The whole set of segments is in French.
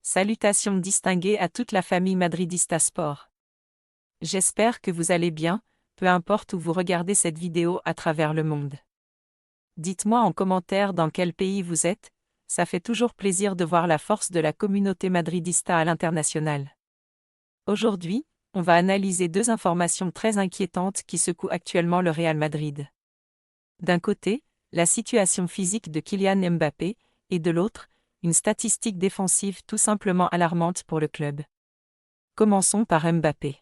Salutations distinguées à toute la famille Madridista Sport. J'espère que vous allez bien, peu importe où vous regardez cette vidéo à travers le monde. Dites-moi en commentaire dans quel pays vous êtes, ça fait toujours plaisir de voir la force de la communauté madridista à l'international. Aujourd'hui, on va analyser deux informations très inquiétantes qui secouent actuellement le Real Madrid. D'un côté, la situation physique de Kylian Mbappé, et de l'autre, une statistique défensive tout simplement alarmante pour le club. Commençons par Mbappé.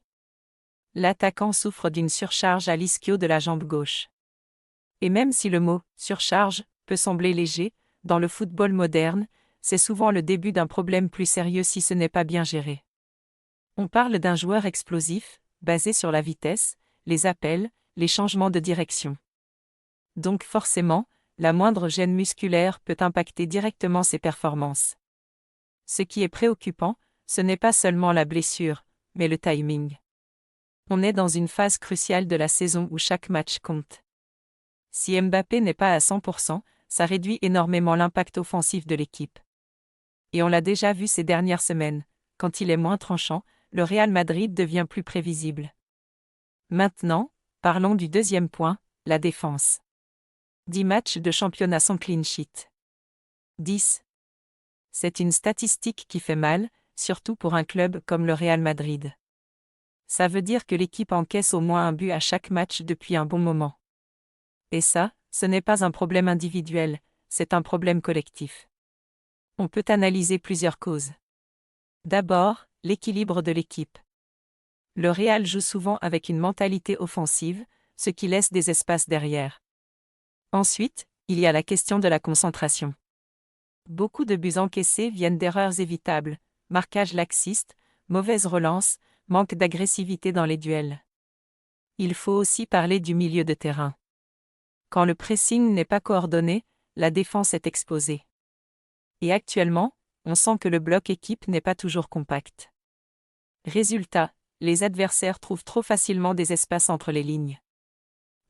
L'attaquant souffre d'une surcharge à l'ischio de la jambe gauche. Et même si le mot « surcharge » peut sembler léger, dans le football moderne, c'est souvent le début d'un problème plus sérieux si ce n'est pas bien géré. On parle d'un joueur explosif, basé sur la vitesse, les appels, les changements de direction. Donc forcément, la moindre gêne musculaire peut impacter directement ses performances. Ce qui est préoccupant, ce n'est pas seulement la blessure, mais le timing. On est dans une phase cruciale de la saison où chaque match compte. Si Mbappé n'est pas à 100%, ça réduit énormément l'impact offensif de l'équipe. Et on l'a déjà vu ces dernières semaines, quand il est moins tranchant, le Real Madrid devient plus prévisible. Maintenant, parlons du deuxième point, la défense. 10 matchs de championnat sans clean sheet. 10. C'est une statistique qui fait mal, surtout pour un club comme le Real Madrid. Ça veut dire que l'équipe encaisse au moins un but à chaque match depuis un bon moment. Et ça, ce n'est pas un problème individuel, c'est un problème collectif. On peut analyser plusieurs causes. D'abord, l'équilibre de l'équipe. Le Real joue souvent avec une mentalité offensive, ce qui laisse des espaces derrière. Ensuite, il y a la question de la concentration. Beaucoup de buts encaissés viennent d'erreurs évitables, marquage laxiste, mauvaise relance, manque d'agressivité dans les duels. Il faut aussi parler du milieu de terrain. Quand le pressing n'est pas coordonné, la défense est exposée. Et actuellement, on sent que le bloc équipe n'est pas toujours compact. Résultat, les adversaires trouvent trop facilement des espaces entre les lignes.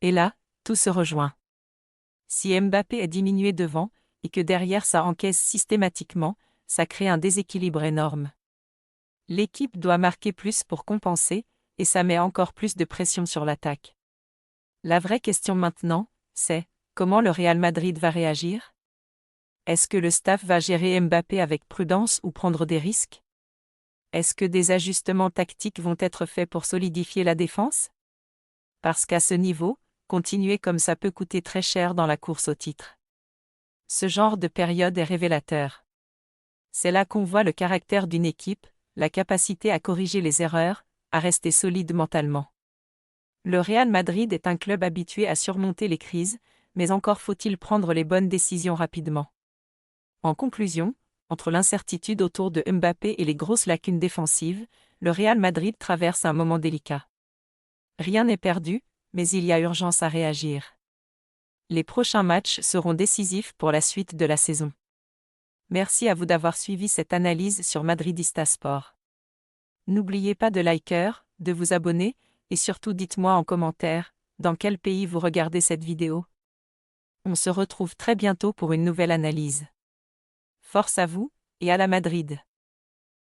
Et là, tout se rejoint. Si Mbappé est diminué devant, et que derrière ça encaisse systématiquement, ça crée un déséquilibre énorme. L'équipe doit marquer plus pour compenser, et ça met encore plus de pression sur l'attaque. La vraie question maintenant, c'est, comment le Real Madrid va réagir ? Est-ce que le staff va gérer Mbappé avec prudence ou prendre des risques ? Est-ce que des ajustements tactiques vont être faits pour solidifier la défense ? Parce qu'à ce niveau, continuer comme ça peut coûter très cher dans la course au titre. Ce genre de période est révélateur. C'est là qu'on voit le caractère d'une équipe, la capacité à corriger les erreurs, à rester solide mentalement. Le Real Madrid est un club habitué à surmonter les crises, mais encore faut-il prendre les bonnes décisions rapidement. En conclusion, entre l'incertitude autour de Mbappé et les grosses lacunes défensives, le Real Madrid traverse un moment délicat. Rien n'est perdu, mais il y a urgence à réagir. Les prochains matchs seront décisifs pour la suite de la saison. Merci à vous d'avoir suivi cette analyse sur Madridista Sport. N'oubliez pas de liker, de vous abonner, et surtout dites-moi en commentaire, dans quel pays vous regardez cette vidéo. On se retrouve très bientôt pour une nouvelle analyse. Force à vous, et à la Madrid!